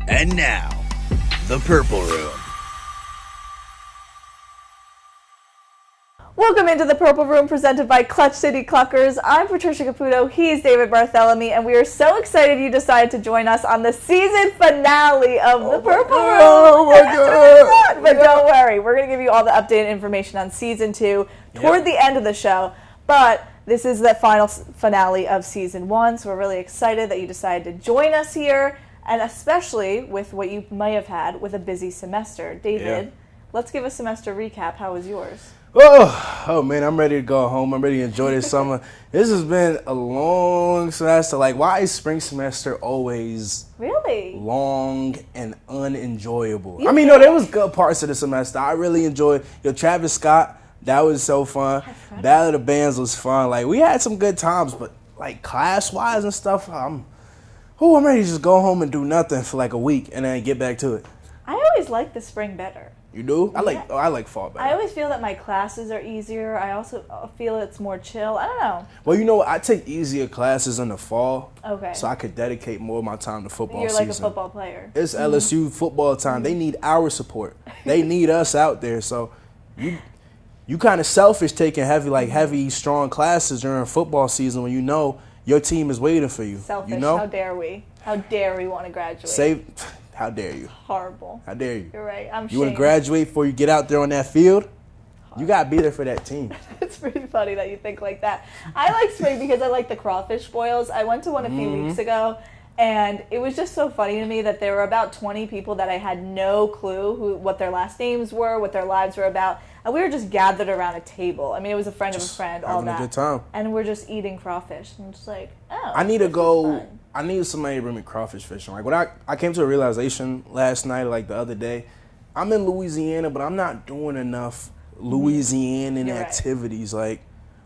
And now, the Purple Room. Welcome into the Purple Room presented by Clutch City Cluckers. I'm Patricia Caputo, he's David Bartholomew, and we are so excited you decided to join us on the season finale of the Purple Room. Oh my God. But don't worry, we're going to give you all the updated information on season 2 toward the end of the show. But this is the final finale of season 1, so we're really excited that you decided to join us here, and especially with what you may have had with a busy semester. David, let's give a semester recap. How was yours? Oh man, I'm ready to go home. I'm ready to enjoy this summer. This has been a long semester. Like, why is spring semester always Really long and unenjoyable? I mean, no, there was good parts of the semester. I really enjoyed Travis Scott. That was so fun. Battle of the Bands was fun. Like, we had some good times, but like class-wise and stuff, I'm ready to just go home and do nothing for like a week and then get back to it. I always like the spring better. You do? I like fall better. I always feel that my classes are easier. I also feel it's more chill. I don't know. Well, you know, I take easier classes in the fall. Okay. So I could dedicate more of my time to football You're season. like a football player. It's LSU football time. They need our support. They need us out there. So you kind of selfish taking heavy, strong classes during football season when you know your team is waiting for you. Selfish. You know? How dare we? How dare we want to graduate? How dare you? Horrible. How dare you? You're right. I'm You want to shamed. graduate before you get out there on that field? You got to be there for that team. It's pretty funny that you think like that. I like spring because I like the crawfish boils. I went to one a few weeks ago, and it was just so funny to me that there were about 20 people that I had no clue what their last names were, what their lives were about, and we were just gathered around a table. I mean, it was a friend of a friend, all that. Having a good time. And we're just eating crawfish. And I'm just like, oh, I need to this is go. fun. I need somebody to bring me crawfish fishing. Like, when I came to a realization last night, like the other day, I'm in Louisiana, but I'm not doing enough Louisianan You're right. activities. Like,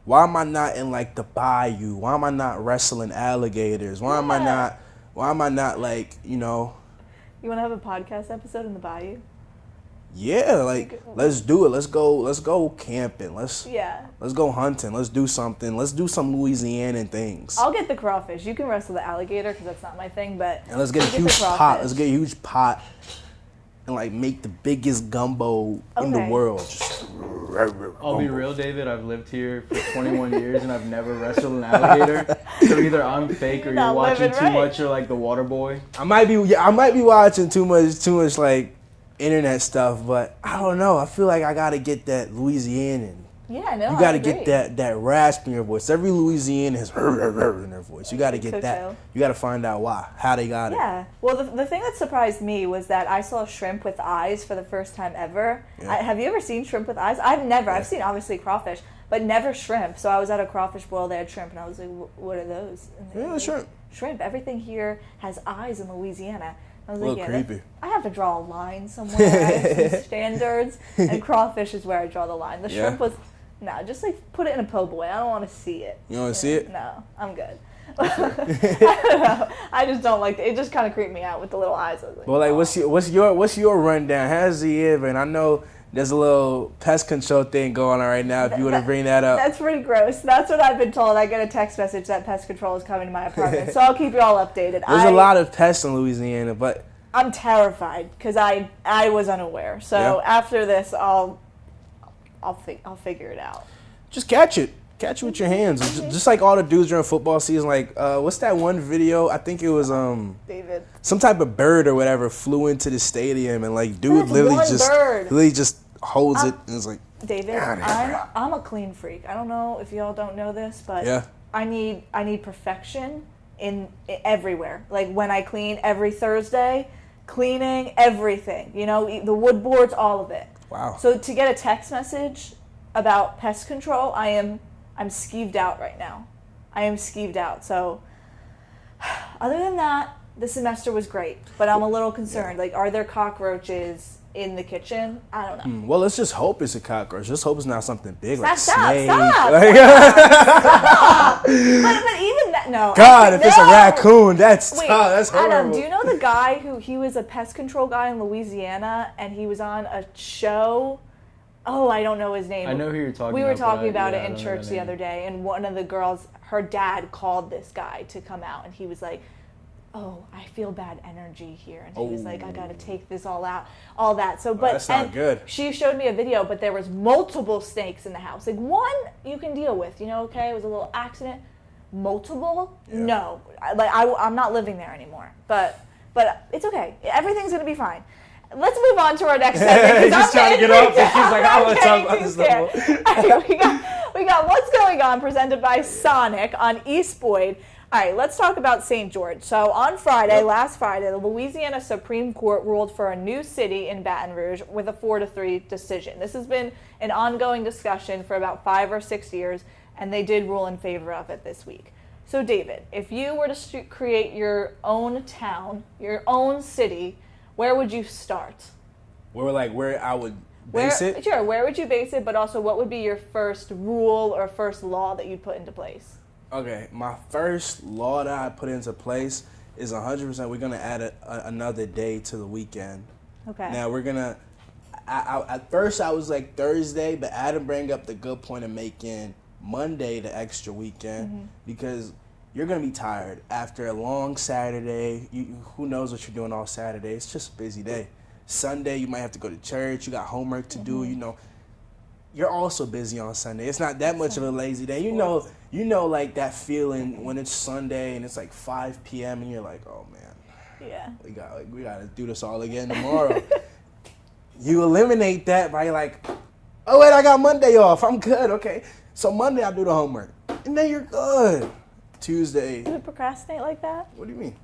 why am I not in like the bayou? Why am I not wrestling alligators? Why am I not like, you know? You want to have a podcast episode in the bayou? Yeah, like, let's do it. Let's go camping. Let's go hunting. Let's do something. Let's do some Louisianan things. I'll get the crawfish. You can wrestle the alligator because that's not my thing, but And let's get a huge pot. Let's get a huge pot and like make the biggest gumbo in the world. Just I'll be real, David. I've lived here for 21 years and I've never wrestled an alligator. So either I'm fake or you're watching too much or like the Water Boy. I might be watching too much like internet stuff, but I don't know. I feel like I gotta get that Louisianan. Yeah, no, You gotta get that rasp in your voice. Every Louisianan has in their voice. You gotta get that. You gotta find out why, how they got it. Yeah. Well, the thing that surprised me was that I saw shrimp with eyes for the first time ever. Yeah. Have you ever seen shrimp with eyes? I've never. I've seen obviously crawfish, but never shrimp. So I was at a crawfish boil. They had shrimp, and I was like, "What are those?" And they were like, shrimp. Shrimp. Everything here has eyes in Louisiana. I was A like, little creepy. I have to draw a line somewhere. I have some standards, and crawfish is where I draw the line. The shrimp was, just like put it in a po' boy. I don't want to see it. You don't want to see it? No, I'm good. I don't know. I just don't like it. It just kind of creeped me out with the little eyes. I was like, Well, like, what's your rundown? How's the year been? I know there's a little pest control thing going on right now. If you want to bring that up, That's pretty gross. That's what I've been told. I get a text message that pest control is coming to my apartment, so I'll keep you all updated. There's a lot of pests in Louisiana, but I'm terrified because I was unaware. So after this, I'll figure it out. just catch it with your hands. Just like all the dudes during football season. Like, what's that one video? I think it was David, some type of bird or whatever flew into the stadium, and like dude literally just holds it and it's like, David, I'm a clean freak. I don't know if y'all don't know this, but I need perfection in everywhere. Like when I clean every Thursday, cleaning everything. You know, the wood boards, all of it. wow. So to get a text message about pest control, I'm skeeved out right now. I am skeeved out. So other than that, the semester was great, but I'm a little concerned. Like, are there cockroaches in the kitchen? I don't know. Well, let's just hope it's a cockroach. Let's hope it's not something big like Stop. snake. Stop. Like, But even that, no. God, if it's a raccoon, that's tough. That's horrible. Adam, do you know the guy he was a pest control guy in Louisiana, and he was on a show? Oh, I don't know his name. I know who you're talking about. We were talking about yeah, it in church the other day, and one of the girls, her dad called this guy to come out, and he was like, oh, I feel bad energy here. And he was like, I got to take this all out, all that. So, but that's not good. She showed me a video, but there was multiple snakes in the house. Like, one you can deal with, okay, it was a little accident. Multiple? Yeah. No. I'm not living there anymore. But it's okay. Everything's going to be fine. Let's move on to our next segment. He's just trying to get up. She's like, I want to talk about this level. Right, we got What's Going On presented by Sonic on East Boyd. All right, let's talk about St. George. So on Friday, last Friday, the Louisiana Supreme Court ruled for a new city in Baton Rouge with a 4-3 decision. This has been an ongoing discussion for about 5 or 6 years, and they did rule in favor of it this week. So David, if you were to create your own town, your own city, where would you start? Where I would base it? Sure, where would you base it, but also what would be your first rule or first law that you'd put into place? Okay, my first law that I put into place is 100% we're going to add another day to the weekend. Okay. Now, we're going to, at first I was like Thursday, but Adam bring up the good point of making Monday the extra weekend because you're going to be tired after a long Saturday. Who knows what you're doing all Saturday? It's just a busy day. Sunday, you might have to go to church. You got homework to do, You're also busy on Sunday. It's not that much of a lazy day. You know, like that feeling when it's Sunday and it's like 5 p.m. and you're like, oh man, yeah, we got to do this all again tomorrow. You eliminate that by like, oh wait, I got Monday off. I'm good. Okay, so Monday I do the homework, and then you're good. Tuesday. You would procrastinate like that? What do you mean?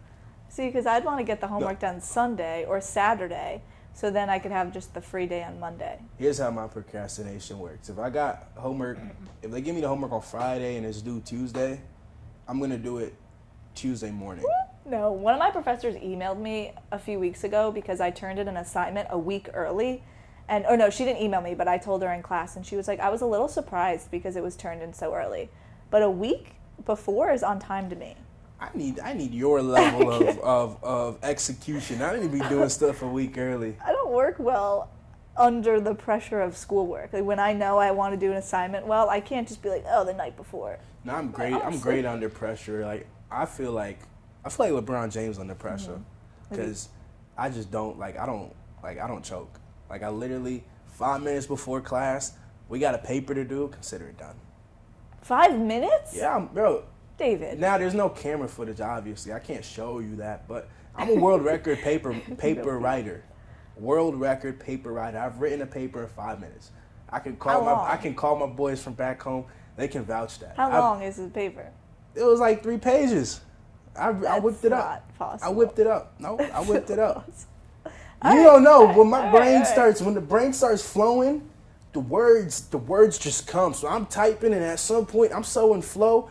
See, because I'd want to get the homework done Sunday or Saturday. So then I could have just the free day on Monday. Here's how my procrastination works. If I got homework, if they give me the homework on Friday and it's due Tuesday, I'm going to do it Tuesday morning. No, one of my professors emailed me a few weeks ago because I turned in an assignment a week early. No, she didn't email me, but I told her in class. And she was like, I was a little surprised because it was turned in so early. But a week before is on time to me. I need your level of execution. I need to be doing stuff a week early. I don't work well under the pressure of schoolwork. Like when I know I want to do an assignment, I can't just be like, oh, the night before. No, I'm great. I'm great under pressure. Like I feel like LeBron James under pressure because I just don't I don't choke. Like I literally 5 minutes before class, we got a paper to do. Consider it done. 5 minutes? Yeah, bro. David. Now, there's no camera footage, obviously. I can't show you that, but I'm a world record paper writer. World record paper writer. I've written a paper in 5 minutes. I can call my boys from back home. They can vouch that. How long is the paper? It was like 3 pages. I whipped it up. Not possible. I whipped it up. No, I whipped it up. You don't know when when the brain starts flowing, the words just come. So I'm typing, and at some point I'm so in flow.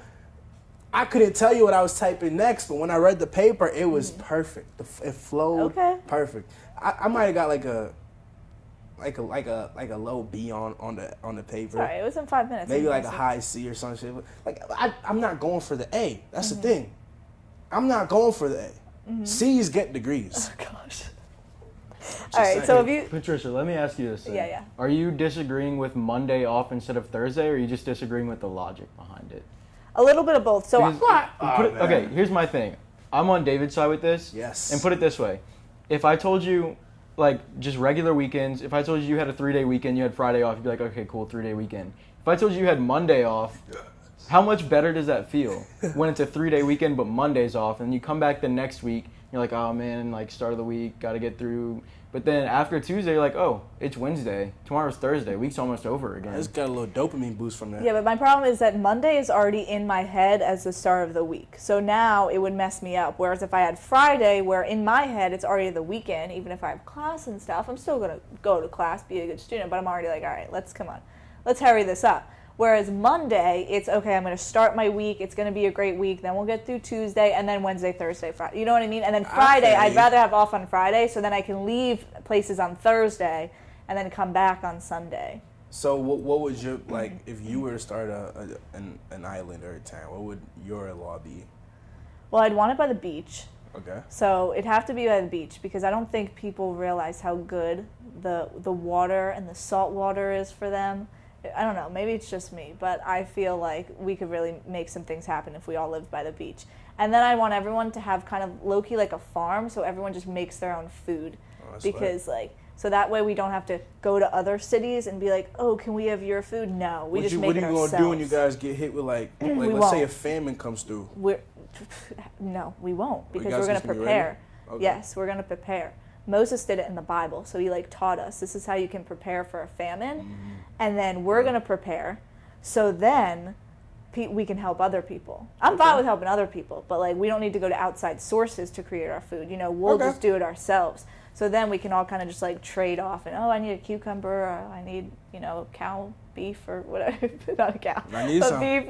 I couldn't tell you what I was typing next, but when I read the paper, it was perfect. It flowed perfect. I might have got like a low B on the paper. Sorry, it was in 5 minutes. Maybe like a high C or some shit. Like I'm not going for the A. That's the thing. I'm not going for the A. C's get degrees. Oh gosh. All right, so if you Patricia, let me ask you this thing. Yeah. Are you disagreeing with Monday off instead of Thursday, or are you just disagreeing with the logic behind it? A little bit of both. So okay, here's my thing. I'm on David's side with this. Yes. And put it this way. If I told you, just regular weekends, if I told you had a 3-day weekend, you had Friday off, you'd be like, okay, cool, 3-day weekend. If I told you had Monday off, how much better does that feel when it's a 3-day weekend but Monday's off, and you come back the next week, you're like, oh man, start of the week, got to get through. But then after Tuesday, you're like, oh, it's Wednesday. Tomorrow's Thursday. Week's almost over again. I just got a little dopamine boost from that. Yeah, but my problem is that Monday is already in my head as the start of the week. So now it would mess me up. Whereas if I had Friday, where in my head it's already the weekend, even if I have class and stuff, I'm still going to go to class, be a good student, but I'm already like, all right, let's hurry this up. Whereas Monday, it's okay, I'm going to start my week, it's going to be a great week, then we'll get through Tuesday, and then Wednesday, Thursday, Friday. You know what I mean? And then Friday, I'd rather have off on Friday, so then I can leave places on Thursday and then come back on Sunday. So what would your, if you were to start an island or a town, what would your law be? Well, I'd want it by the beach. Okay. So it'd have to be by the beach because I don't think people realize how good the water and the salt water is for them. I don't know, maybe it's just me, but I feel like we could really make some things happen if we all lived by the beach. And then I want everyone to have kind of low-key like a farm, so everyone just makes their own food. Because like, so that way we don't have to go to other cities and be like, oh, can we have your food? No, we just make it ourselves. What are you going to do when you guys get hit with like let's say a famine comes through? No, we won't, because we're going to prepare. Okay. Yes, we're going to prepare. Moses did it in the Bible, so he like taught us this is how you can prepare for a famine, and then we're going to prepare, so then we can help other people. I'm fine with helping other people, but like we don't need to go to outside sources to create our food. You know, we'll just do it ourselves. So then we can all kind of just like trade off, and I need a cucumber, or I need, cow beef or whatever. Not a cow, but beef.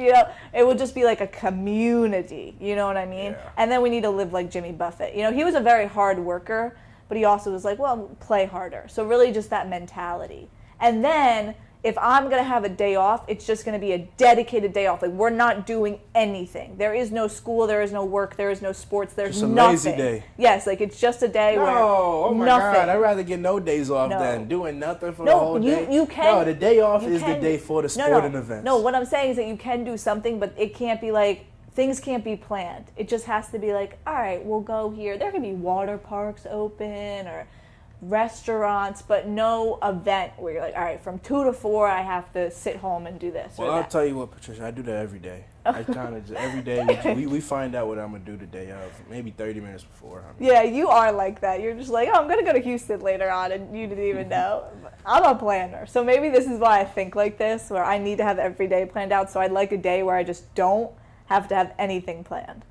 It will just be like a community. You know what I mean? Yeah. And then we need to live like Jimmy Buffett. He was a very hard worker, but he also was like, well, play harder. So really, just that mentality. And then if I'm going to have a day off, it's just going to be a dedicated day off. Like, we're not doing anything. There is no school, there is no work, there is no sports, there's just a nothing. Lazy day. Yes, like it's just a day where oh my nothing. God, I'd rather get no days off than doing nothing for the whole day. You can. No, the day off is the day for the sporting events. No, what I'm saying is that you can do something, but it can't be like, things can't be planned. It just has to be like, all right, we'll go here. There can be water parks open or restaurants, but no event where you're like, all right, from 2 to 4 I have to sit home and do this. Well, I'll tell you what, Patricia, I do that every day. I kind of just every day we find out what I'm gonna do the day of, maybe 30 minutes before. Yeah, you are like that. You're just like, oh, I'm gonna go to Houston later on, and you didn't even know. I'm a planner, so maybe this is why I think like this, where I need to have every day planned out. So I'd like a day where I just don't have to have anything planned.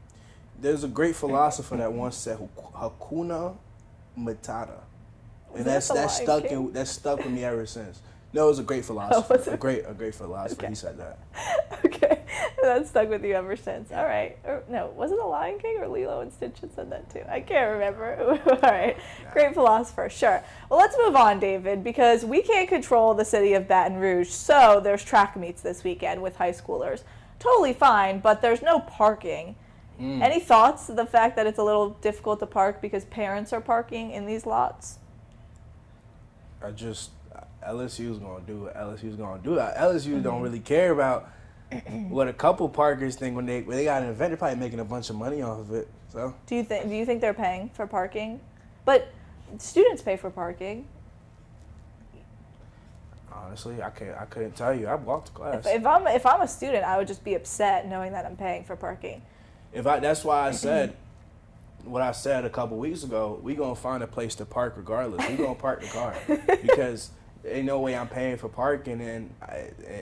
There's a great philosopher that once said Hakuna Matata. And that's stuck with me ever since. No, it was a great philosopher. A great philosopher. Okay. He said that. Okay, that stuck with you ever since. All right. No, was it The Lion King or Lilo and Stitch that said that too? I can't remember. All right. Great philosopher. Sure. Well, let's move on, David, because we can't control the city of Baton Rouge. So there's track meets this weekend with high schoolers. Totally fine, but there's no parking. Any thoughts of the fact that it's a little difficult to park because parents are parking in these lots? LSU's gonna do what LSU's gonna do. LSU don't really care about what a couple parkers think when they got an event. They're probably making a bunch of money off of it. So do you think they're paying for parking? But students pay for parking. Honestly, I couldn't tell you. I walked to class. If I'm a student, I would just be upset knowing that I'm paying for parking. That's why I said what I said a couple weeks ago. We gonna find a place to park regardless. We gonna park the car because ain't no way I'm paying for parking and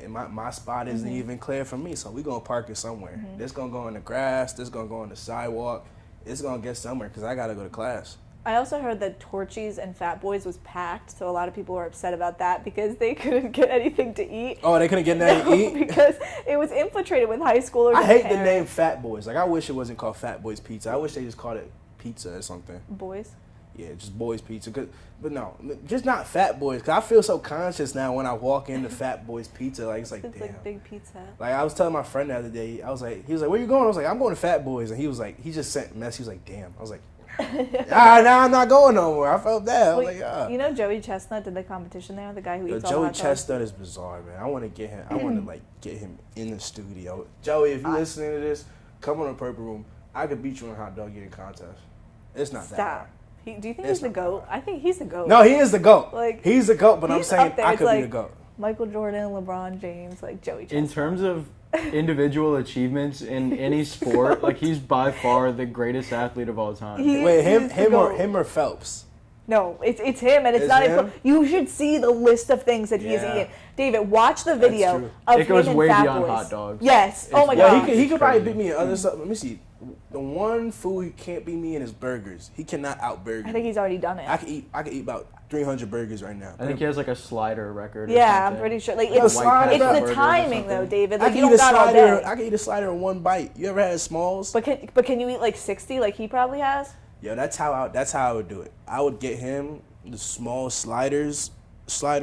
my spot isn't even clear for me. So we gonna park it somewhere. This gonna go in the grass. This gonna go on the sidewalk. It's gonna get somewhere because I gotta go to class. I also heard that Torchy's and Fat Boys was packed, so a lot of people were upset about that because they couldn't get anything to eat. Oh, they couldn't get anything to eat? Because it was infiltrated with high schoolers. I hate the name Fat Boys. Like, I wish it wasn't called Fat Boys Pizza. I wish they just called it pizza or something. Boys? Yeah, just Boys Pizza. But no, just not Fat Boys. Because I feel so conscious now when I walk into Fat Boys Pizza. Like, it's like, damn. It's like big pizza. Like, I was telling my friend the other day, he was like, where you going? I was like, I'm going to Fat Boys. And he was like, he just sent a mess. He was like, damn. I was like, now I'm not going no more. I felt bad. I was like, You know Joey Chestnut did the competition there, the guy who eats all Joey hot dogs? Chestnut is bizarre, man. I want to get him. I want to get him in the studio. Joey, if you're listening to this, come on the Purple Room. I could beat you in a hot dog eating contest. It's not that hard. Do you think he's the GOAT? I think he's the GOAT. No, he is the GOAT. Like, he's the GOAT, but I'm saying I could be the GOAT. Michael Jordan, LeBron James, like Joey Chestnut. In terms of individual achievements in any sport, like he's by far the greatest athlete of all time. Wait, him or Phelps? No, it's him, and it's not him. You should see the list of things that he has eaten. David, watch the video of him and Fat Boys. It goes way beyond hot dogs. Yes. Oh my God. He could probably beat me in other stuff. Let me see. The one food he can't beat me in is burgers. He cannot out-burger me. I think he's already done it. I could eat about 300 burgers right now. I think he has like a slider record. Yeah, I'm pretty sure. Like it's the timing though, David. Like, you don't got all day. I can eat a slider in one bite. You ever had Smalls? But can you eat like 60 like he probably has? Yeah, that's how I would do it. I would get him the small slider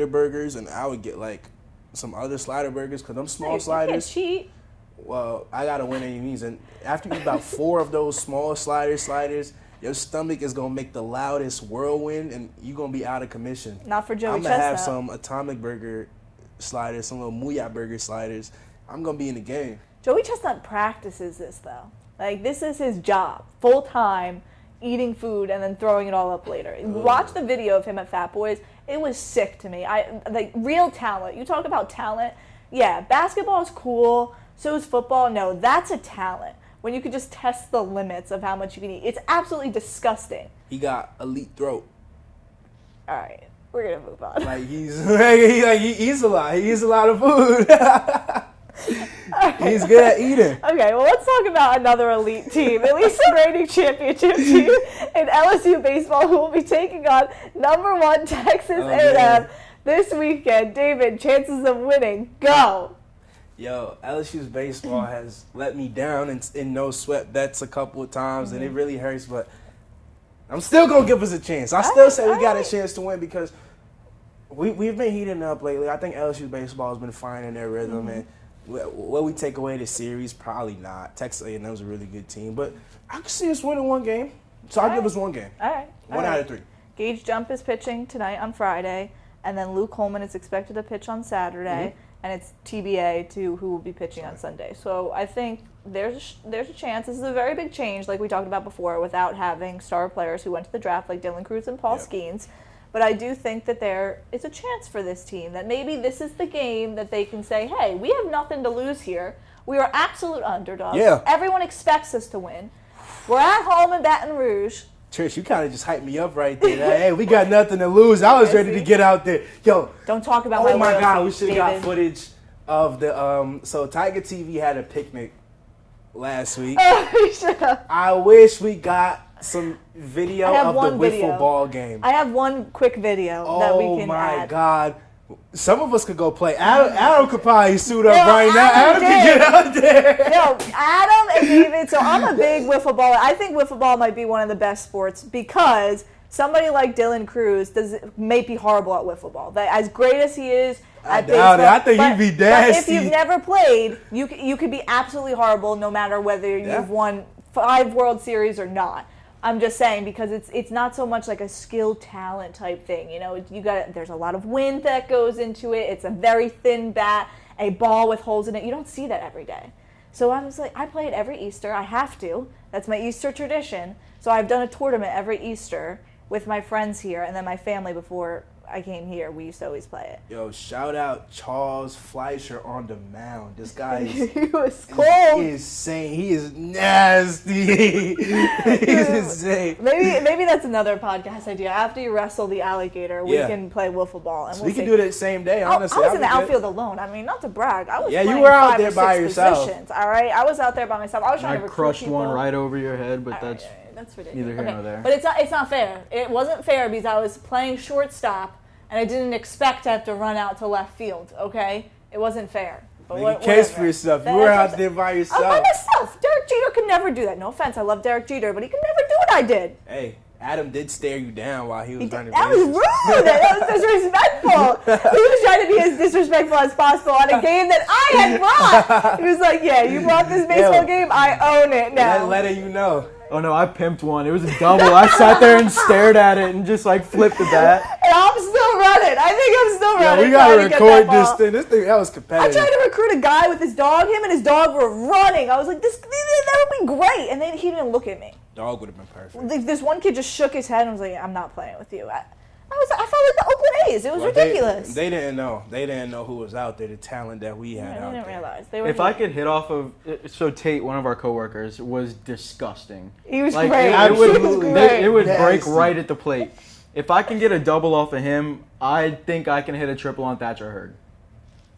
burgers, and I would get like some other slider burgers because them small sliders. You can't cheat. Well, I gotta win any means, and after you eat about 4 of those small sliders, your stomach is gonna make the loudest whirlwind, and you're gonna be out of commission. Not for Joey Chestnut. I'm gonna have some Atomic Burger sliders, some little Muya Burger sliders. I'm gonna be in the game. Joey Chestnut practices this though. Like, this is his job, full time, eating food and then throwing it all up later. Watch the video of him at Fat Boys. It was sick to me. Like, real talent. You talk about talent. Yeah, basketball is cool. So is football. No, that's a talent. When you can just test the limits of how much you can eat. It's absolutely disgusting. He got elite throat. All right, we're going to move on. Like, he eats a lot. He eats a lot of food. He's good at eating. Okay, well, let's talk about another elite team, at least a grading championship team in LSU Baseball, who will be taking on #1 Texas A&M this weekend. David, chances of winning, go. Yo, LSU's baseball has let me down in no sweat bets a couple of times, and it really hurts, but I'm still going to give us a chance. I still say we got a chance to win because we've been heating up lately. I think LSU baseball has been finding their rhythm, and will we take away the series? Probably not. Texas A&M is a really good team, but I can see us winning one game, so I'll give us one game. All right. One out of 3. Gage Jump is pitching tonight on Friday, and then Luke Holman is expected to pitch on Saturday, and it's TBA to who will be pitching on Sunday. So I think there's a chance. This is a very big change, like we talked about before, without having star players who went to the draft like Dylan Cruz and Paul Skeens. But I do think that there is a chance for this team, that maybe this is the game that they can say, hey, we have nothing to lose here. We are absolute underdogs. Yeah. Everyone expects us to win. We're at home in Baton Rouge. Trish, you kind of just hyped me up right there. Hey, we got nothing to lose. I was ready to get out there. Yo. Don't talk about Oh, my loyalty, God. We should have got David. footage of the so Tiger TV had a picnic last week. We should have. I wish we got some video I have of the one wiffle video. ball game. I have one quick video that we can Oh my add. God. Some of us could go play. Adam could probably suit up No, right now. Adam Adam could get out there. No, Adam and David, so I'm a big wiffle ball. I think wiffle ball might be one of the best sports because somebody like Dylan Cruz may be horrible at wiffle ball. As great as he is at doubt it. baseball, I think he'd be But if nasty. you've never played, you could be absolutely horrible no matter whether you've won 5 World Series or not. I'm just saying because it's not so much like a skill talent type thing. You know, there's a lot of wind that goes into it. It's a very thin bat, a ball with holes in it. You don't see that every day. So I was like, I play it every Easter. I have to. That's my Easter tradition. So I've done a tournament every Easter with my friends here and then my family before I came here. We used to always play it. Yo, shout out Charles Fleischer on the mound. This guy is He was cold. insane. He is nasty. He's insane. Maybe that's another podcast idea. After you wrestle the alligator, we Yeah. can play wiffle ball. And We can do it the same day, honestly. I was in the I'll be outfield alone. I mean, not to brag. I was Yeah, you playing were out 5 there or by 6 yourself. positions, all right? I was out there by myself. I was trying I to recruit crushed people. one right over your head, but All right, that's that's ridiculous. neither here nor there. But it's not fair. It wasn't fair because I was playing shortstop and I didn't expect to have to run out to left field, okay? It wasn't fair. But Make a case for yourself. You were out there by I was yourself. by myself. Derek Jeter could never do that. No offense, I love Derek Jeter, but he could never do what I did. Hey, Adam did stare you down while he was running That was bases. rude. That was disrespectful. He was trying to be as disrespectful as possible on a game that I had brought. He was like, yeah, you brought this baseball game, I own it now. Letting you know. Oh no, I pimped one. It was a double. I sat there and stared at it and just like flipped the bat. And I'm still running. I think I'm still Yeah, running. we gotta trying to get record that this ball. thing. This thing, that was I competitive. tried to recruit a guy with his dog. Him and his dog were running. I was like, that would be great. And then he didn't look at me. Dog would have been perfect. Like, this one kid just shook his head and was like, I'm not playing with you. I felt like the Oakland A's. It was Well, ridiculous. They didn't know. They didn't know who was out there, the talent that we had I out didn't there. realize. They were If I here. could hit off of so Tate, one of our coworkers, was disgusting. He was Like, great. It would, He was great. it would break Nasty. right at the plate. If I can get a double off of him, I think I can hit a triple on Thatcher Hurd.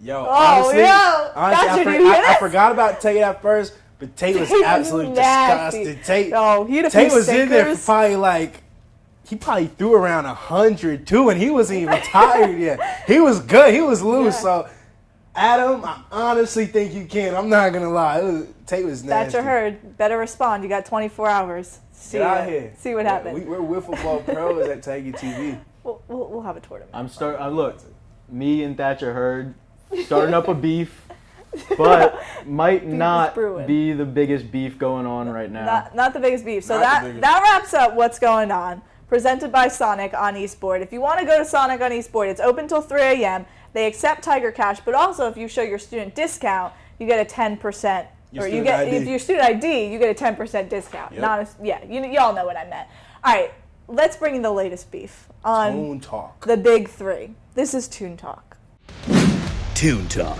Yo, Oh, honestly, yo. honestly Thatcher, I, did you hear I this? forgot about Tate at first, but Tate was Tate was absolutely nasty. disgusted. Tate, No, he had a Tate few was in there for sinkers. probably like, he probably threw around 100 too, and he wasn't even tired yet. He was good. He was loose. Yeah. So, Adam, I honestly think you can. I'm not gonna lie. Tate was nasty. Thatcher Hurd, better respond. You got 24 hours. Get out here. See what happens. We're wiffle ball pros at Tiger TV. We'll have a tournament. Look, me and Thatcher Hurd starting up a beef, but might is not brewing. be the biggest beef going on right now. Not the biggest beef. So Not the that biggest. that wraps up what's going on. Presented by Sonic on eSport. If you want to go to Sonic on eSport, it's open till 3 a.m. They accept Tiger Cash, but also if you show your student discount, you get a 10% Your or you student get ID. if you're student ID, you get a 10% discount. Yep. Not y'all know what I meant. All right, let's bring in the latest beef on Toon Talk. the big three. This is Toon Talk. Toon Talk.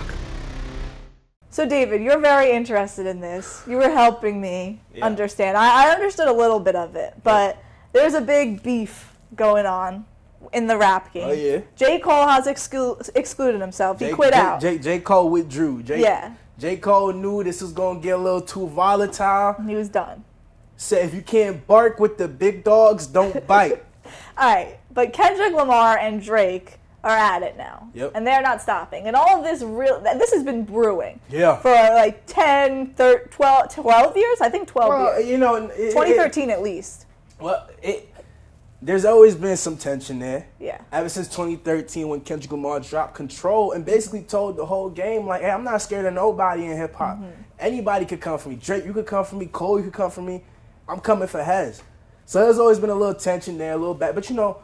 So, David, you're very interested in this. You were helping me Yeah. understand. I understood a little bit of it, but there's a big beef going on in the rap game. Oh, yeah. J. Cole has excluded himself. He quit out. J. Cole withdrew. J. Cole knew this was going to get a little too volatile. He was done. Said, if you can't bark with the big dogs, don't bite. All right, but Kendrick Lamar and Drake are at it now. Yep. And they're not stopping. And all of this this has been brewing. Yeah. For like 10, 13, 12 years? I think 12 years. You know, 2013 at least. There's always been some tension there. Yeah. Ever since 2013 when Kendrick Lamar dropped Control and basically told the whole game, like, hey, I'm not scared of nobody in hip-hop. Anybody could come for me. Drake, you could come for me. Cole, you could come for me. I'm coming for heads. So there's always been a little tension there, a little bit. But, you know,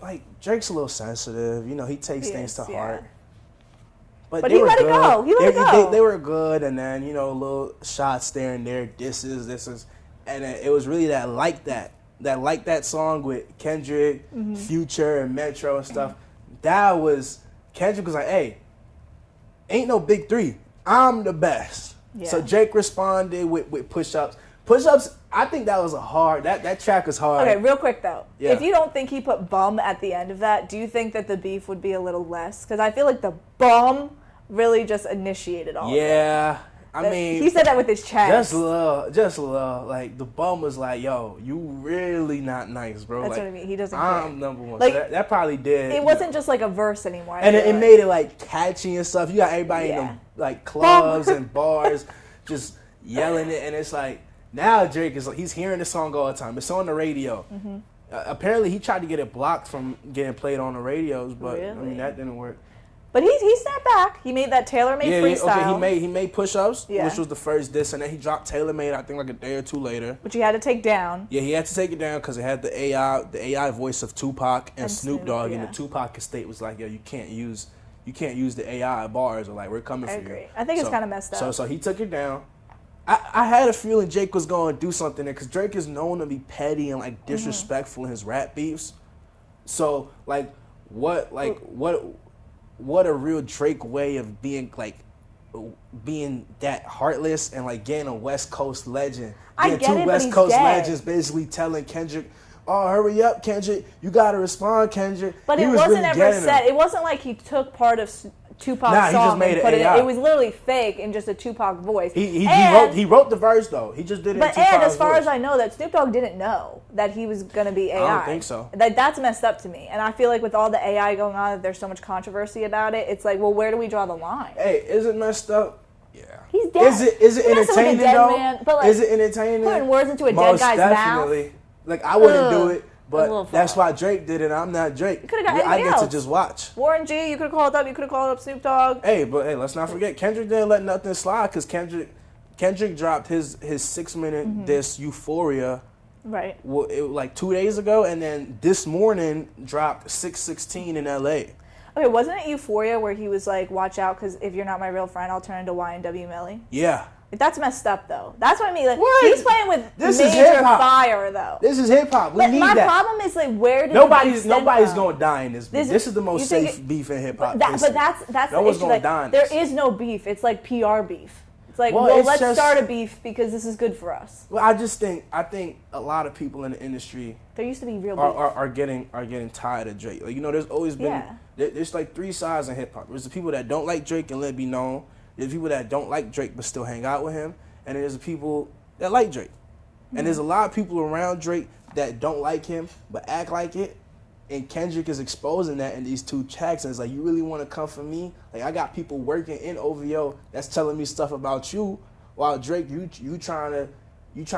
like, Drake's a little sensitive. You know, he takes things to heart. But he let it go. He let it go. They were good, and then, you know, little shots there and there, this is. And it was really that like that song with Kendrick, Future, and Metro and stuff. That was, Kendrick was like, hey, ain't no big three. I'm the best. Yeah. So Drake responded with push-ups. Push-ups, I think that was that track was hard. Okay, real quick though. Yeah. If you don't think he put bum at the end of that, do you think that the beef would be a little less? Because I feel like the bum really just initiated all of it. Yeah. I mean, he said that with his chest. Just a little. Like, the bum was like, yo, you really not nice, bro. That's like, what I mean. He doesn't I'm care. number one. Like, so that probably did. It wasn't just like a verse anymore. And it made it like catchy and stuff. You got everybody in Yeah. them like clubs and bars just yelling it, and it's like now Drake is like, he's hearing the song all the time. It's on the radio. Apparently, he tried to get it blocked from getting played on the radios, but I mean that didn't work. But he snapped back. He made that tailor-made freestyle. Okay, he made push-ups, Yeah. which was the first diss, and then he dropped tailor-made. I think like a day or two later. Which he had to take down. Yeah, he had to take it down because it had the AI voice of Tupac and Snoop Dogg, and the Tupac estate was like, yo, you can't use the AI bars, or like, we're coming for you. I agree. I think it's kind of messed up. So he took it down. I had a feeling Drake was going to do something there because Drake is known to be petty and like disrespectful in his rap beefs. So like what a real Drake way of being like being that heartless and like getting a West Coast legend. I get two it, West but he's Coast dead. legends basically telling Kendrick, oh, hurry up, Kendrick. You got to respond, Kendrick. But he it was wasn't really ever getting said. him. It wasn't like he took part of Tupac's Nah, he just song made and it put it in. AI. It was literally fake and just a Tupac voice. He wrote the verse though. He just did it. But in Tupac's as far voice. as I know, that Snoop Dogg didn't know that he was going to be AI. I don't think so. That's messed up to me. And I feel like with all the AI going on, that there's so much controversy about it. It's like, well, where do we draw the line? Hey, is it messed up? Yeah. He's dead. Is it You're messing with a entertaining dead though? man, but, like, is it entertaining? putting words into a dead Most guy's definitely. mouth? Like, I wouldn't do Ugh. it, A little but that's far. why Drake did it. I'm not Drake. You could have got I anybody get else. to just watch. Warren G, you could have called up. You could have called up Snoop Dogg. Hey, let's not forget Kendrick didn't let nothing slide because Kendrick dropped his 6-minute diss Euphoria. Right. Like 2 days ago, and then this morning dropped 616 in LA. Okay, wasn't it Euphoria where he was like, watch out, because if you're not my real friend, I'll turn into YNW Melly? Yeah. Like, that's messed up, though. That's what I mean. Like, What? he's playing with This is major hip-hop. fire, though. This is hip hop. We But need my that. problem is, like, where did Nobody's the beef stem from? gonna die in this beef. This is the most you think safe beef in hip hop. But that's no the one's issue. gonna Like, die in there this. is no beef. It's like PR beef. It's like, Well, well, it's let's just- start a beef because this is good for us. Well, I think a lot of people in the industry There used to be real beef. are getting tired of Drake. Like, you know, there's always been Yeah. there's like three sides in hip hop. There's the people that don't like Drake and let it be known. There's people that don't like Drake but still hang out with him, and then there's the people that like Drake. And there's a lot of people around Drake that don't like him but act like it. And Kendrick is exposing that in these two tracks. And it's like, you really want to come for me? Like, I got people working in OVO that's telling me stuff about you, while Drake, you trying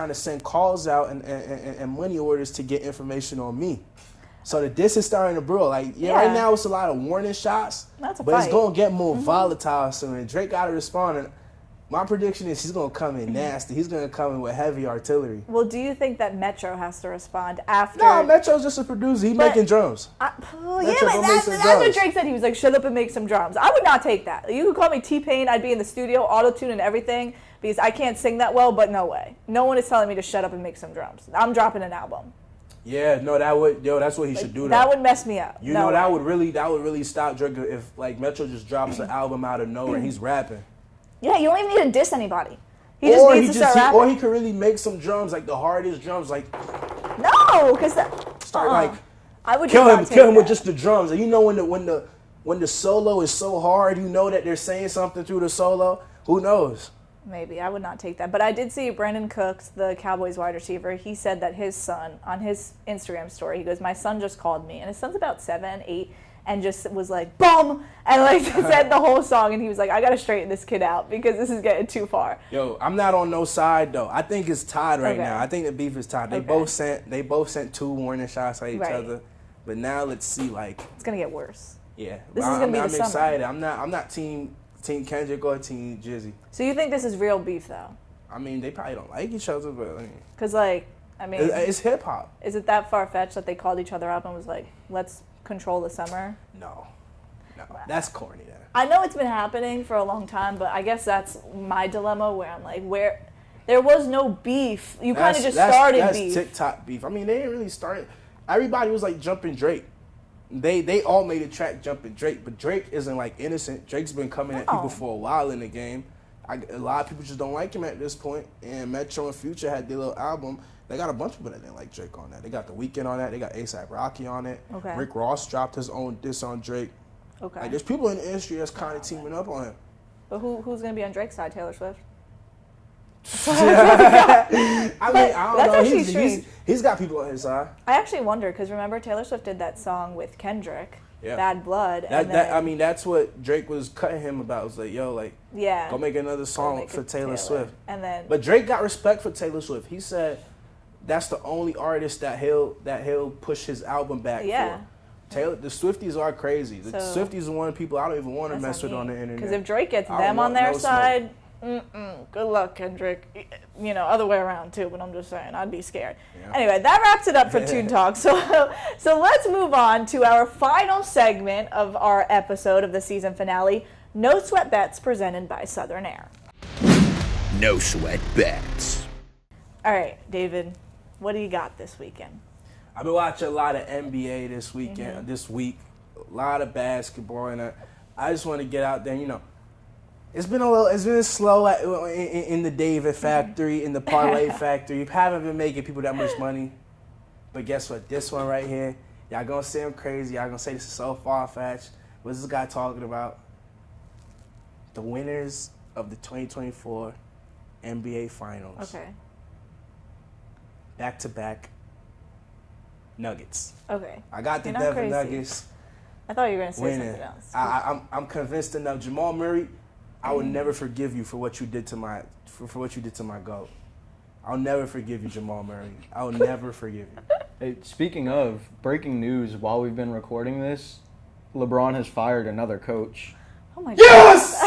to send calls out and money orders to get information on me. So the diss is starting to brew. Like, Yeah. right now it's a lot of warning shots, That's a but it's fight. going to get more volatile soon. And Drake got to respond. And my prediction is he's going to come in nasty. He's going to come in with heavy artillery. Well, do you think that Metro has to respond after? No, Metro's just a producer. He making drums. Yeah, Metro but gonna make that's some what drums. Drake said. He was like, shut up and make some drums. I would not take that. You could call me T-Pain. I'd be in the studio, auto-tune and everything. because I can't sing that well, but no way. No one is telling me to shut up and make some drums. I'm dropping an album. Yeah, no, that's what he should do. That would mess me up. You know, that would really stop Drake if like Metro just drops an album out of nowhere and he's rapping. Yeah, you don't even need to diss anybody. He just needs to start rapping. Or he could really make some drums, like the hardest drums, like no, because start like I would kill him with just the drums. And you know when the solo is so hard, you know that they're saying something through the solo. Who knows? Maybe. I would not take that. But I did see Brandon Cooks, the Cowboys wide receiver, he said that his son, on his Instagram story, he goes, my son just called me. And his son's about 7, 8, and just was like, bum! And like said the whole song. And he was like, I got to straighten this kid out because this is getting too far. Yo, I'm not on no side, though. I think it's tied right now. I think the beef is tied. They both sent 2 warning shots at each other. But now let's see, like... It's going to get worse. Yeah. This is going to be the summer. I'm excited. I'm not Team Kendrick or Team Jizzy. So you think this is real beef, though? I mean, they probably don't like each other, but... Because, like, I mean... It's hip-hop. Is it that far-fetched that they called each other up and was like, let's control the summer? No. That's corny, then. I know it's been happening for a long time, but I guess that's my dilemma where I'm like, there was no beef. You kind of just started beef. That's TikTok beef. I mean, they didn't really start... Everybody was, like, jumping Drake. They all made a track jumping Drake, but Drake isn't like innocent. Drake's been coming at people for a while in the game. A lot of people just don't like him at this point. And Metro and Future had their little album. They got a bunch of people that didn't like Drake on that. They got The Weeknd on that. They got A$AP Rocky on it. Okay. Rick Ross dropped his own diss on Drake. Okay. Like, there's people in the industry that's kind of teaming up on him. But who's gonna be on Drake's side? Taylor Swift. I don't know. He's got people on his side. I actually wonder because remember Taylor Swift did that song with Kendrick, Bad Blood. I mean, that's what Drake was cutting him about. It was like, yo, like, go make another song for Taylor Swift. But Drake got respect for Taylor Swift. He said that's the only artist that he'll push his album back for. The Swifties are crazy. The Swifties are one of the people I don't even want to mess with on the internet. Because if Drake gets them on their side. Good luck, Kendrick. You know, other way around too, but I'm just saying, I'd be scared. Yeah. Anyway, that wraps it up for Toon Talk. So let's move on to our final segment of our episode of the season finale, No Sweat Bets, presented by Southern Air. No Sweat Bets. All right, David, what do you got this weekend? I've been watching a lot of NBA this weekend, this week, a lot of basketball, and I just want to get out there, you know. It's been slow in the David factory, in the parlay factory. You haven't been making people that much money. But guess what? This one right here, y'all gonna say I'm crazy. Y'all gonna say this is so far-fetched. What's this guy talking about? The winners of the 2024 NBA Finals. Okay. Back-to-back Nuggets. Okay. I got the Denver Nuggets. I thought you were gonna say winning. something else. I'm convinced enough. Jamal Murray, I would never forgive you for what you did to my GOAT. I'll never forgive you, Jamal Murray. I'll never forgive you. Hey, speaking of breaking news, while we've been recording this, LeBron has fired another coach. Oh my yes!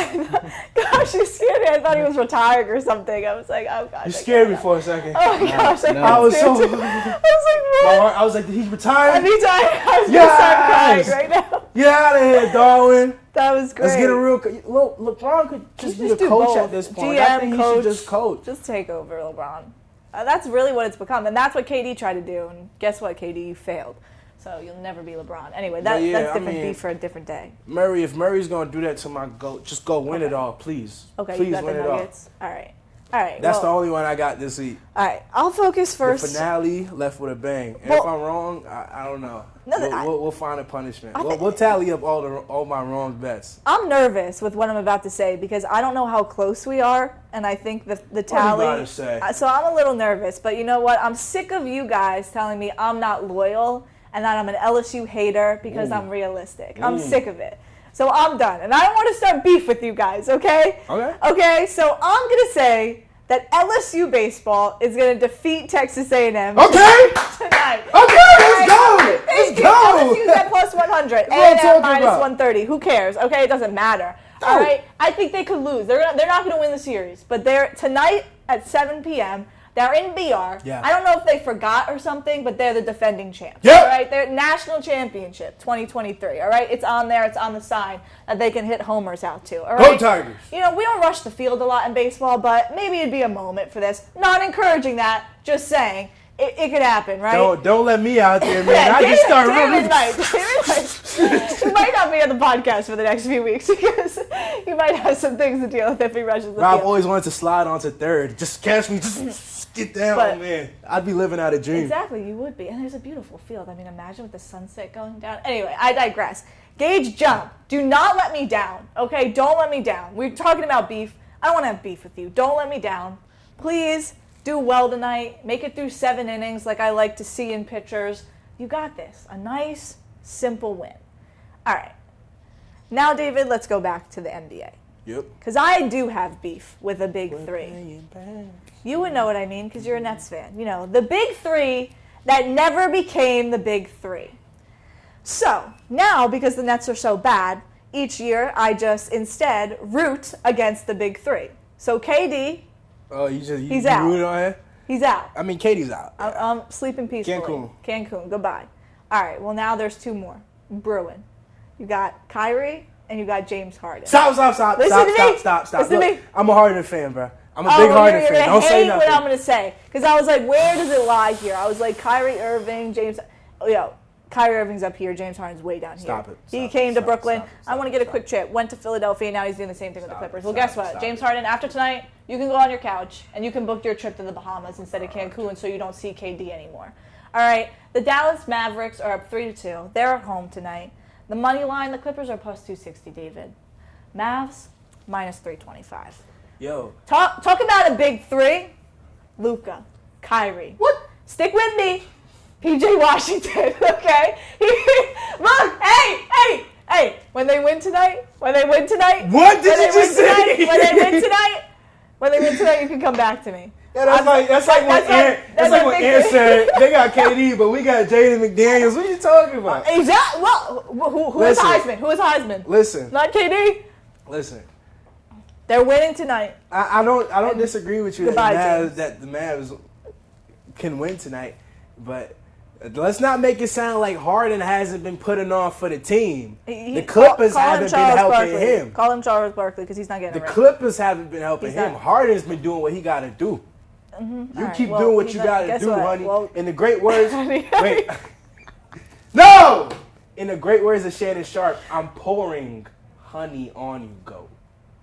Gosh, you scared me. I thought he was retiring or something. I was like, oh gosh. You scared me for a second. Oh my gosh, I was so. I was like, what? I was like, did he retire? Anytime. I was gonna start crying right now. Get out of here, Darwin. That was great. Let's get a real. LeBron could just be a coach at this point. GM, I think he should just coach. Just take over, LeBron. That's really what it's become, and that's what KD tried to do. And guess what, KD, you failed. So you'll never be LeBron. Anyway, that's different beef for a different day. Murray, if Murray's gonna do that to my GOAT, just go win it all, please. Okay, please you got win the Nuggets. All right. That's the only one I got this week. All right, I'll focus first. The finale left with a bang. And if I'm wrong, I don't know. We'll find a punishment. We'll tally up all my wrong bets. I'm nervous with what I'm about to say because I don't know how close we are, and I think the tally. What are you about to say? So I'm a little nervous, but you know what? I'm sick of you guys telling me I'm not loyal and that I'm an LSU hater because I'm realistic. I'm sick of it. So I'm done. And I don't want to start beef with you guys, okay? Okay, so I'm going to say that LSU Baseball is going to defeat Texas A&M tonight. Okay, let's go. Let's go. LSU's at plus 100. A&M minus 130. Who cares? Okay, it doesn't matter. All right, I think they could lose. They're not going to win the series. But tonight at 7 p.m., They're in BR. Yeah. I don't know if they forgot or something, but they're the defending champs. Yep. All right, they're national championship 2023. All right, it's on there. It's on the sign that they can hit homers out to. All right. Go Tigers. You know, we don't rush the field a lot in baseball, but maybe it'd be a moment for this. Not encouraging that. Just saying. It could happen, right? Don't let me out there, man. I just start David running. He might not be on the podcast for the next few weeks because he might have some things to deal with if he rushes the Rob field. always wanted to slide onto third. Just catch me. Just get down, But- man. I'd be living out a dream. Exactly, you would be. And there's a beautiful field. I mean, imagine with the sunset going down. Anyway, I digress. Gage jump. Do not let me down, okay? Don't let me down. We're talking about beef. I don't want to have beef with you. Don't let me down. Please do well tonight. Make it through 7 innings like I like to see in pitchers. You got this. A nice, simple win. All right. Now, David, let's go back to the NBA. Yep. Because I do have beef with the big three. You would know what I mean because you're a Nets fan. You know, the big three that never became the big three. So, now, because the Nets are so bad, each year I just instead root against the big three. So, KD, Oh, He's you out. rooted on him? he's out. I mean, Katie's out. I'm sleeping peacefully. Cancun, goodbye. All right, well, now there's 2 more. Brewing. You got Kyrie and you got James Harden. Stop. Listen to me. Stop. Listen to Look, me. I'm a Harden fan, bro. I'm a big Harden fan. Don't say nothing. What I'm going to say. Because I was like, where does it lie here? I was like, Kyrie Irving, James... Kyrie Irving's up here. James Harden's way down here. Stop it. He came to Brooklyn. Stop I want to get a quick chip. Went to Philadelphia. Now he's doing the same thing with the Clippers. Well, guess what? James Harden, after tonight, you can go on your couch and you can book your trip to the Bahamas instead of Cancun so you don't see KD anymore. All right. The Dallas Mavericks are up 3-2. They're at home tonight. The money line, the Clippers are plus 260, David. Mavs, minus 325. Yo. Talk about a big three. Luka, Kyrie. What? Stick with me. PJ Washington, okay? Look, hey. When they win tonight. What did you just say? When they win tonight, you can come back to me. Yeah, that's like what Aaron said. They got KD, but we got Jaden McDaniels. What are you talking about? Exactly. Well, who is Heisman? Who is Heisman? Listen. Not KD. Listen. They're winning tonight. I don't disagree with you Goodbye, that the Mavs can win tonight, but let's not make it sound like Harden hasn't been putting on for the team. The Clippers haven't been helping him. Call him Charles Barkley because he's not getting The it right. Clippers haven't been helping He's him. not. Harden's been doing what he got to do. You right, keep well, doing what he's you not- got to guess do, what? honey. Well- In the great words, wait. No! In the great words of Shannon Sharp, I'm pouring honey on you, GOAT.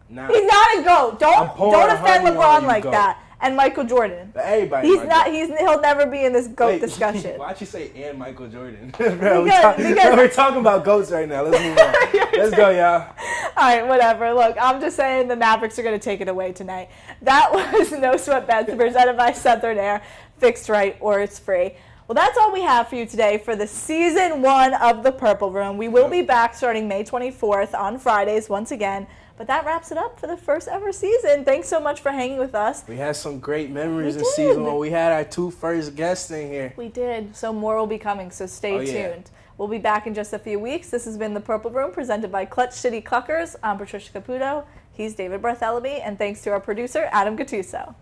Now, He's not a GOAT. Don't pouring offend honey on LeBron you, like GOAT. that. And Michael Jordan. but everybody. He's my not. GOAT. He'll never be in this GOAT Wait, discussion. Why'd you say and Michael Jordan? Because- We're talking about GOATs right now. Let's move on. Let's go, y'all. All right, whatever. Look, I'm just saying the Mavericks are going to take it away tonight. That was No Sweat Bets presented by Southern Air. Fixed right or it's free. Well, that's all we have for you today for the season 1 of the Purple Room. We will be back starting May 24th on Fridays once again. But that wraps it up for the first ever season. Thanks so much for hanging with us. We had some great memories We in season did. 1. We had our 2 first guests in here. We did. So more will be coming, so stay tuned. We'll be back in just a few weeks. This has been The Purple Room presented by Clutch City Cluckers. I'm Patricia Caputo. He's David Bartholomew. And thanks to our producer, Adam Gattuso.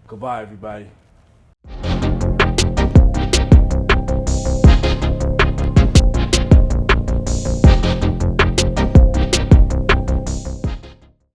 Goodbye, everybody.